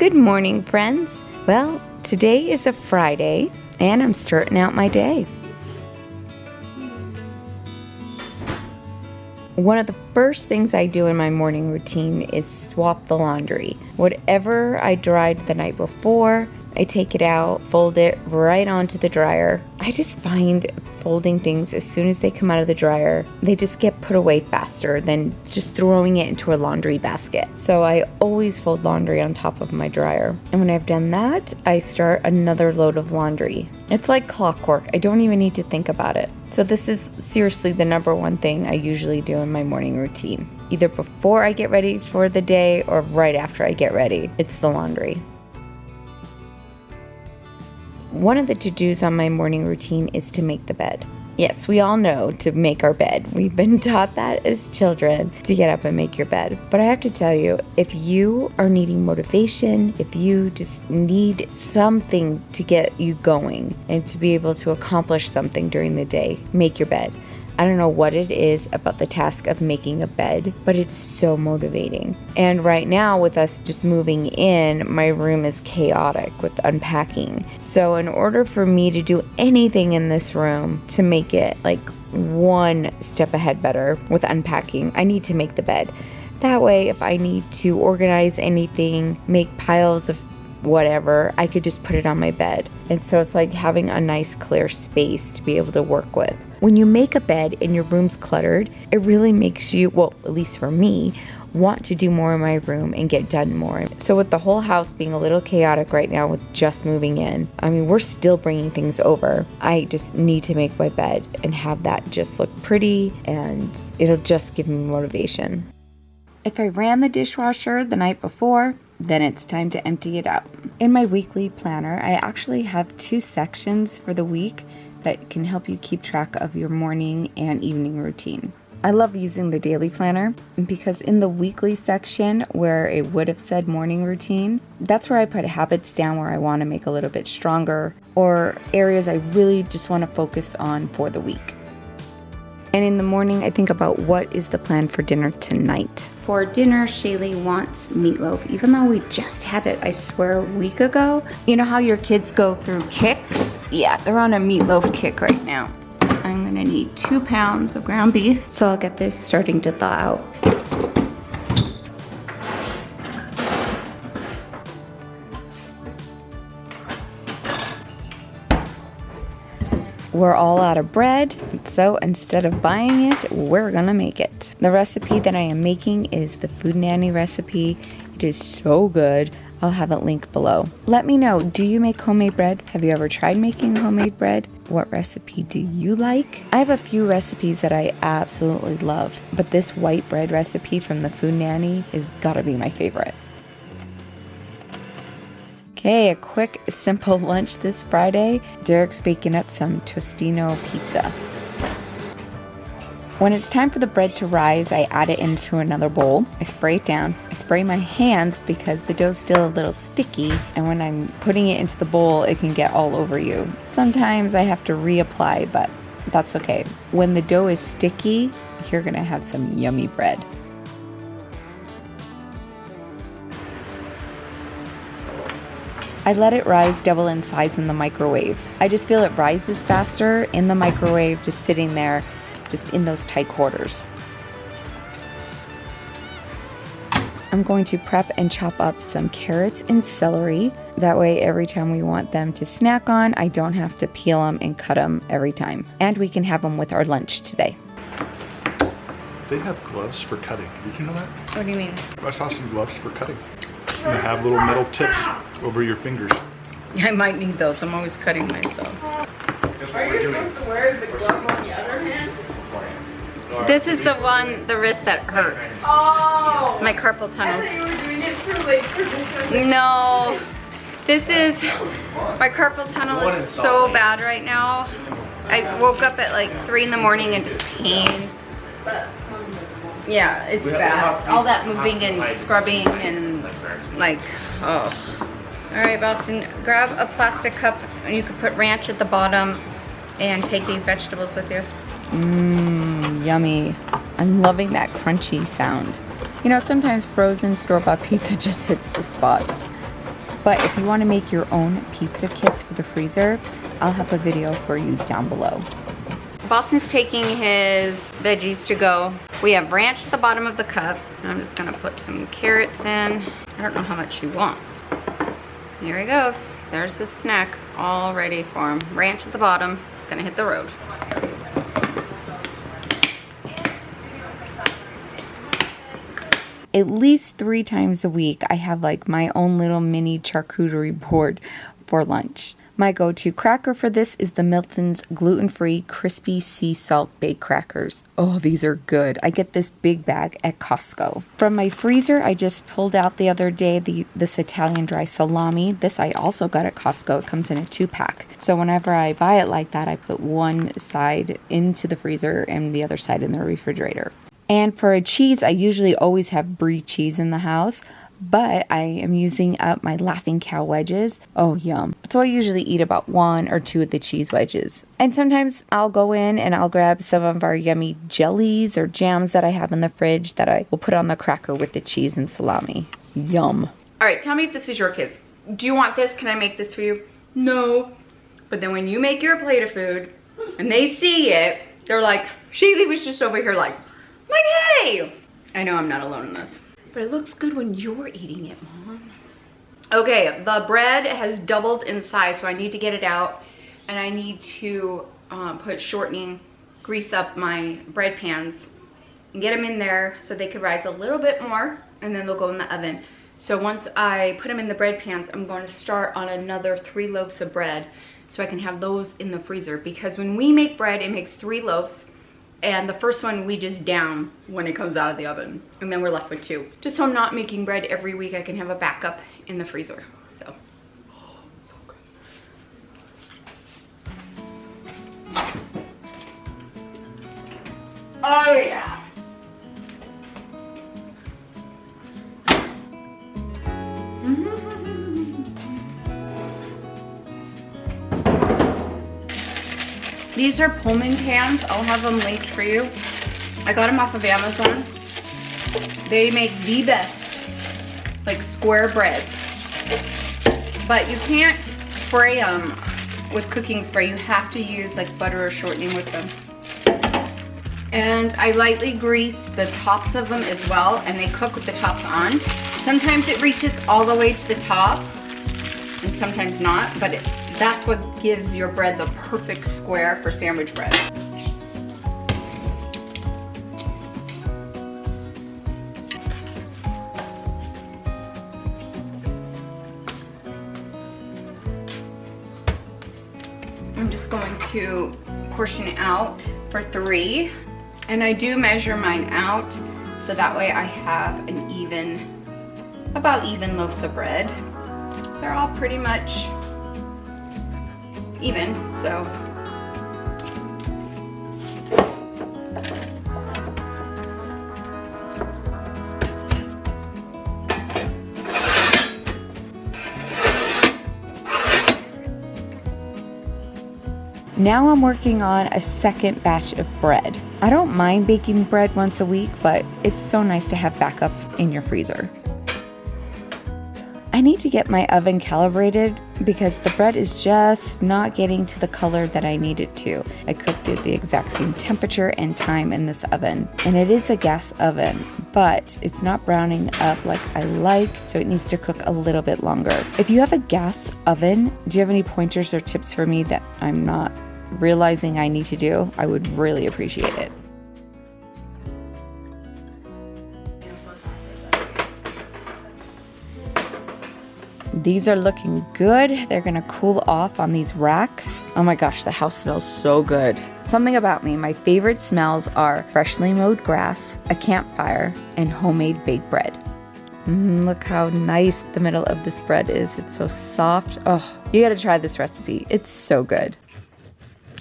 Good morning, friends. Well, today is a Friday, and I'm starting out my day. One of the first things I do in my morning routine is swap the laundry. Whatever I dried the night before, I take it out, fold it right onto the dryer. I just find folding things as soon as they come out of the dryer, they just get put away faster than just throwing it into a laundry basket. So I always fold laundry on top of my dryer. And when I've done that, I start another load of laundry. It's like clockwork. I don't even need to think about it. So this is seriously the number one thing I usually do in my morning routine. Either before I get ready for the day or right after I get ready. It's the laundry. One of the to-dos on my morning routine is to make the bed. Yes, we all know to make our bed. We've been taught that as children, to get up and make your bed. But I have to tell you, if you are needing motivation, if you just need something to get you going and to be able to accomplish something during the day, make your bed. I don't know what it is about the task of making a bed, but it's so motivating. And right now, with us just moving in, my room is chaotic with unpacking. So in order for me to do anything in this room to make it like one step ahead better with unpacking, I need to make the bed. That way, if I need to organize anything, make piles of whatever, I could just put it on my bed. And so it's like having a nice clear space to be able to work with. When you make a bed and your room's cluttered, it really makes you, well, at least for me, want to do more in my room and get done more. So with the whole house being a little chaotic right now with just moving in, I mean, we're still bringing things over. I just need to make my bed and have that just look pretty, and it'll just give me motivation. If I ran the dishwasher the night before, then it's time to empty it out. In my weekly planner, I actually have 2 sections for the week that can help you keep track of your morning and evening routine. I love using the daily planner because in the weekly section where it would have said morning routine, that's where I put habits down where I want to make a little bit stronger or areas I really just want to focus on for the week. And in the morning, I think about what is the plan for dinner tonight. For dinner, Shaylee wants meatloaf, even though we just had it, I swear, a week ago. You know how your kids go through kicks? Yeah, they're on a meatloaf kick right now. I'm gonna need 2 pounds of ground beef, so I'll get this starting to thaw out. We're all out of bread, so instead of buying it, we're gonna make it. The recipe that I am making is the Food Nanny recipe. It is so good. I'll have it linked below. Let me know, do you make homemade bread? Have you ever tried making homemade bread? What recipe do you like? I have a few recipes that I absolutely love, but this white bread recipe from the Food Nanny is gotta be my favorite. Okay, a quick, simple lunch this Friday. Derek's baking up some tostino pizza. When it's time for the bread to rise, I add it into another bowl. I spray it down. I spray my hands because the dough's still a little sticky, and when I'm putting it into the bowl, it can get all over you. Sometimes I have to reapply, but that's okay. When the dough is sticky, you're gonna have some yummy bread. I let it rise double in size in the microwave. I just feel it rises faster in the microwave, just sitting there, just in those tight quarters. I'm going to prep and chop up some carrots and celery. That way, every time we want them to snack on, I don't have to peel them and cut them every time. And we can have them with our lunch today. They have gloves for cutting. Did you know that? What do you mean? I saw some gloves for cutting. They have little metal tips over your fingers. I might need those. I'm always cutting myself. Are you supposed to wear the glove on the other hand? This is the one, the wrist that hurts. Oh! My carpal tunnel. I thought you were doing it for like position. No. This is, my carpal tunnel is so bad right now. I woke up at like 3 in the morning and just pain. Yeah, it's bad. All that moving and scrubbing and like, oh. All right, Boston, grab a plastic cup and you can put ranch at the bottom and take these vegetables with you. Mmm, yummy. I'm loving that crunchy sound. You know, sometimes frozen store-bought pizza just hits the spot. But if you want to make your own pizza kits for the freezer, I'll have a video for you down below. Boston's taking his veggies to go. We have ranch at the bottom of the cup. I'm just gonna put some carrots in. I don't know how much he wants. Here he goes. There's his snack all ready for him. Ranch at the bottom. He's gonna hit the road. At least 3 times a week, I have like my own little mini charcuterie board for lunch. My go-to cracker for this is the Milton's gluten-free crispy sea salt baked crackers. Oh, these are good. I get this big bag at Costco. From my freezer, I just pulled out the other day this Italian dry salami. This I also got at Costco. It comes in a 2-pack. So whenever I buy it like that, I put one side into the freezer and the other side in the refrigerator. And for a cheese, I usually always have brie cheese in the house. But I am using up my Laughing Cow wedges. Oh, yum. So I usually eat about 1 or 2 of the cheese wedges. And sometimes I'll go in and I'll grab some of our yummy jellies or jams that I have in the fridge that I will put on the cracker with the cheese and salami. Yum. All right, tell me if this is your kids. Do you want this? Can I make this for you? No. But then when you make your plate of food and they see it, they're like, Shaylee was just over here like, hey! I know I'm not alone in this. But it looks good when you're eating it, Mom. Okay, the bread has doubled in size, so I need to get it out. And I need to put shortening, grease up my bread pans, and get them in there so they could rise a little bit more, and then they'll go in the oven. So once I put them in the bread pans, I'm going to start on another 3 loaves of bread so I can have those in the freezer. Because when we make bread, it makes 3 loaves. And the first one we just down when it comes out of the oven. And then we're left with 2. Just so I'm not making bread every week, I can have a backup in the freezer. So, oh, so good. Oh yeah. These are Pullman pans. I'll have them linked for you. I got them off of Amazon. They make the best, like, square bread. But you can't spray them with cooking spray. You have to use like butter or shortening with them. And I lightly grease the tops of them as well, and they cook with the tops on. Sometimes it reaches all the way to the top, and sometimes not, but that's what gives your bread the perfect square for sandwich bread. I'm just going to portion out for 3, and I do measure mine out so that way I have an about even loaves of bread. They're all pretty much even, so. Now I'm working on a second batch of bread. I don't mind baking bread once a week, but it's so nice to have backup in your freezer. I need to get my oven calibrated because the bread is just not getting to the color that I need it to. I cooked it the exact same temperature and time in this oven, and it is a gas oven, but it's not browning up like I like, so it needs to cook a little bit longer. If you have a gas oven, do you have any pointers or tips for me that I'm not realizing I need to do? I would really appreciate it. These are looking good. They're gonna cool off on these racks. Oh my gosh, the house smells so good. Something about me, my favorite smells are freshly mowed grass, a campfire, and homemade baked bread. Look how nice the middle of this bread is. It's so soft. Oh, you gotta try this recipe. It's so good.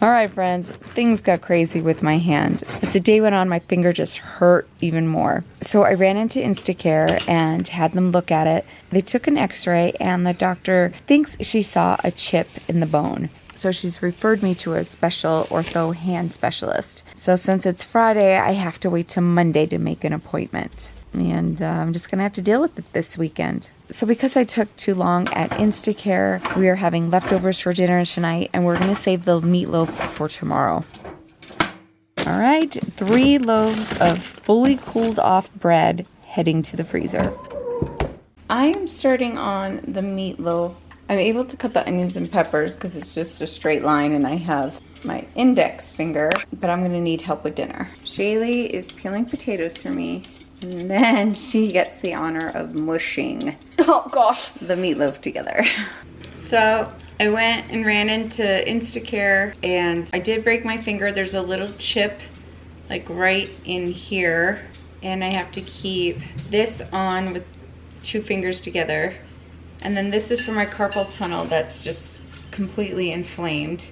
All right, friends, things got crazy with my hand. As the day went on, my finger just hurt even more. So I ran into Instacare and had them look at it. They took an x-ray, and the doctor thinks she saw a chip in the bone. So she's referred me to a special ortho hand specialist. So since it's Friday, I have to wait till Monday to make an appointment. and I'm just gonna have to deal with it this weekend. So because I took too long at Instacare, we are having leftovers for dinner tonight, and we're gonna save the meatloaf for tomorrow. All right, 3 loaves of fully cooled off bread heading to the freezer. I am starting on the meatloaf. I'm able to cut the onions and peppers because it's just a straight line and I have my index finger, but I'm gonna need help with dinner. Shaylee is peeling potatoes for me, and then she gets the honor of mushing Oh gosh. the meatloaf together. So I went and ran into Instacare and I did break my finger. There's a little chip like right in here, and I have to keep this on with 2 fingers together. And then this is for my carpal tunnel that's just completely inflamed.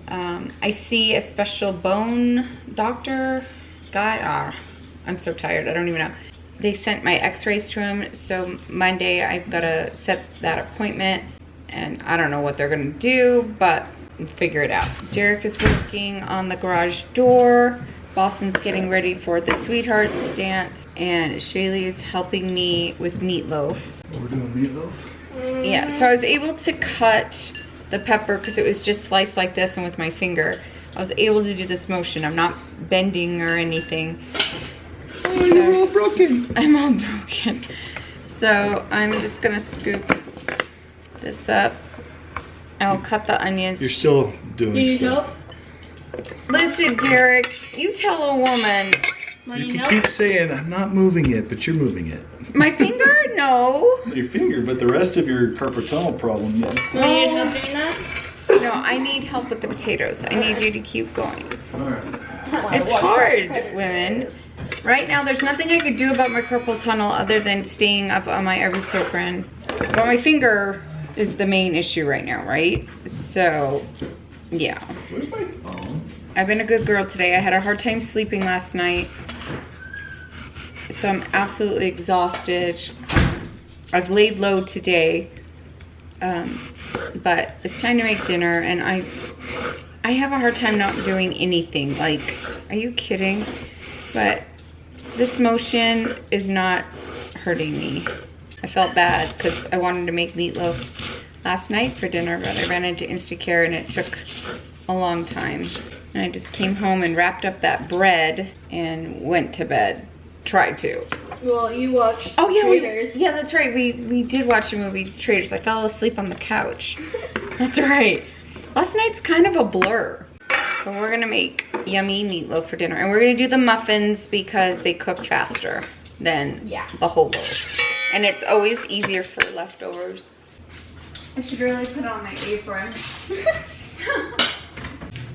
I see a special bone doctor guy. I'm so tired, I don't even know. They sent my x-rays to him, so Monday I've got to set that appointment, and I don't know what they're gonna do, but we'll figure it out. Derek is working on the garage door. Boston's getting ready for the Sweethearts dance, and Shaylee is helping me with meatloaf. We're doing meatloaf? Yeah, so I was able to cut the pepper because it was just sliced like this and with my finger. I was able to do this motion. I'm not bending or anything. Oh, you're all broken. I'm all broken. So I'm just gonna scoop this up. I'll cut the onions. You're still doing You need stuff. help? Listen, Derek, you tell a woman. Want You any can help? keep saying, I'm not moving it, but you're moving it. My finger? No. Your finger, but the rest of your carpal tunnel problem, yes. Want any help doing that? No, I need help with the potatoes. I need you to keep going. Alright. It's hard, women. Right now, there's nothing I could do about my carpal tunnel other than staying up on my ibuprofen. But my finger is the main issue right now, right? So, yeah. Where's my phone? I've been a good girl today. I had a hard time sleeping last night. So I'm absolutely exhausted. I've laid low today. But it's time to make dinner, and I have a hard time not doing anything. Like, are you kidding? But this motion is not hurting me. I felt bad because I wanted to make meatloaf last night for dinner, but I ran into Instacare and it took a long time. And I just came home and wrapped up that bread and went to bed. Tried to. Well, you watched Oh yeah, Traders. yeah, that's right. We did watch the movie Traders. I fell asleep on the couch. That's right. Last night's kind of a blur. So we're gonna make yummy meatloaf for dinner, and we're gonna do the muffins because they cook faster than the whole loaf, and it's always easier for leftovers. I should really put on my apron.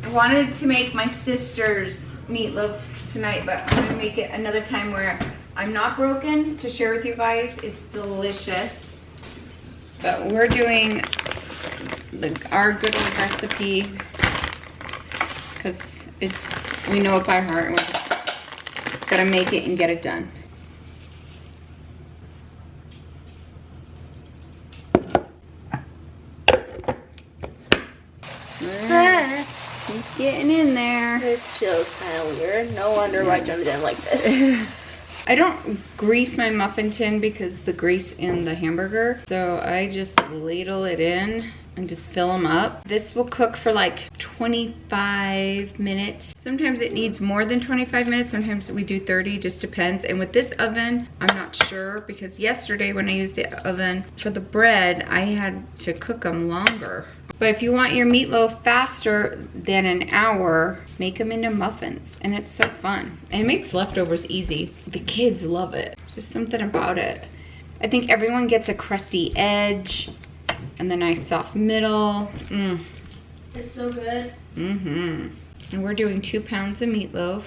I wanted to make my sister's meatloaf tonight, but I'm gonna make it another time where I'm not broken to share with you guys. It's delicious. But we're doing our good old recipe because we know it by heart and we're just gonna make it and get it done. Keep getting in there. This feels kind of weird. No wonder why Jonah didn't like this. I don't grease my muffin tin because the grease in the hamburger. So I just ladle it in and just fill them up. This will cook for like 25 minutes. Sometimes it needs more than 25 minutes. Sometimes we do 30, just depends. And with this oven, I'm not sure because yesterday when I used the oven for the bread, I had to cook them longer. But if you want your meatloaf faster than an hour, make them into muffins. And it's so fun. And it makes leftovers easy. The kids love it. It's just something about it. I think everyone gets a crusty edge and the nice soft middle. It's so good. And we're doing 2 pounds of meatloaf.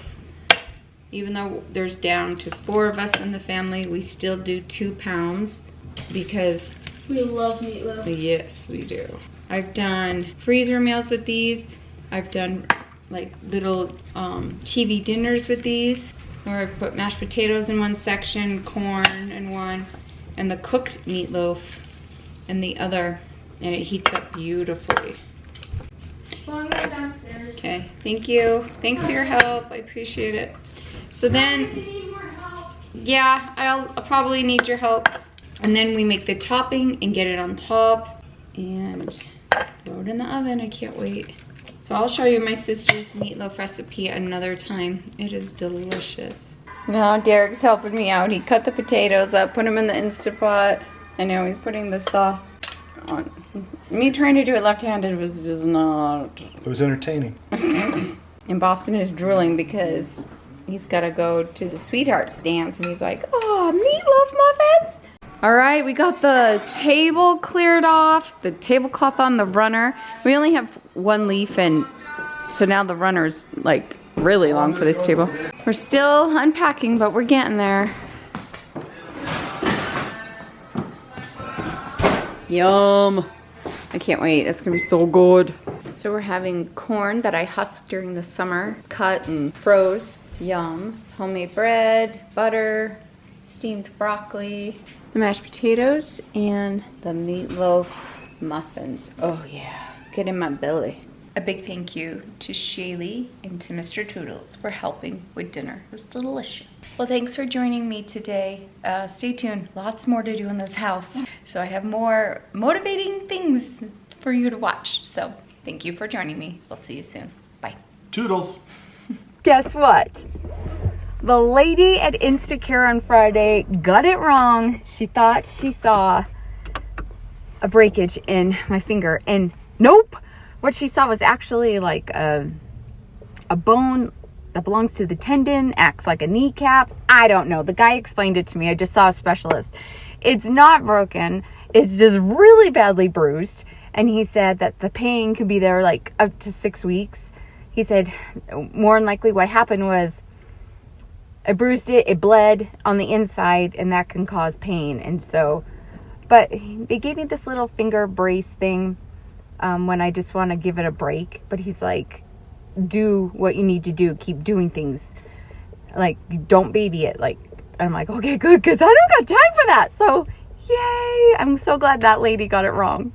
Even though there's down to 4 of us in the family, we still do 2 pounds because We love meatloaf. yes, we do. I've done freezer meals with these. I've done like little TV dinners with these, where I've put mashed potatoes in one section, corn in one, and the cooked meatloaf in the other, and it heats up beautifully. Well, I'm going downstairs. Okay, thank you. Thanks for your help. I appreciate it. So then, I need more help. Yeah, I'll probably need your help. And then we make the topping and get it on top and throw it in the oven. I can't wait. So I'll show you my sister's meatloaf recipe another time. It is delicious. No, Derek's helping me out. He cut the potatoes up, put them in the Instapot, and now he's putting the sauce on. Me trying to do it left-handed was just not. It was entertaining. And Boston is drooling because he's got to go to the Sweethearts dance, and he's like, oh, meatloaf muffins? All right, we got the table cleared off, the tablecloth on the runner. We only have one leaf, and so now the runner's like really long for this table. We're still unpacking, but we're getting there. Yum. I can't wait. That's gonna be so good. So we're having corn that I husked during the summer, cut and froze. Yum. Homemade bread, butter, steamed broccoli, the mashed potatoes, and the meatloaf muffins. Oh yeah, get in my belly. A big thank you to Shaylee and to Mr. Toodles for helping with dinner. It was delicious. Well, thanks for joining me today. Stay tuned, lots more to do in this house. So I have more motivating things for you to watch. So thank you for joining me. We'll see you soon. Bye. Toodles. Guess what? The lady at Instacare on Friday got it wrong. She thought she saw a breakage in my finger, and nope. What she saw was actually like a bone that belongs to the tendon, acts like a kneecap. I don't know. The guy explained it to me. I just saw a specialist. It's not broken. It's just really badly bruised. And he said that the pain could be there like up to 6 weeks. He said more than likely what happened was I bruised it, it bled on the inside, and that can cause pain. And so, but they gave me this little finger brace thing when I just want to give it a break. But he's like, do what you need to do. Keep doing things. Like, don't baby it. Like, and I'm like, okay, good, because I don't got time for that. So, yay. I'm so glad that lady got it wrong.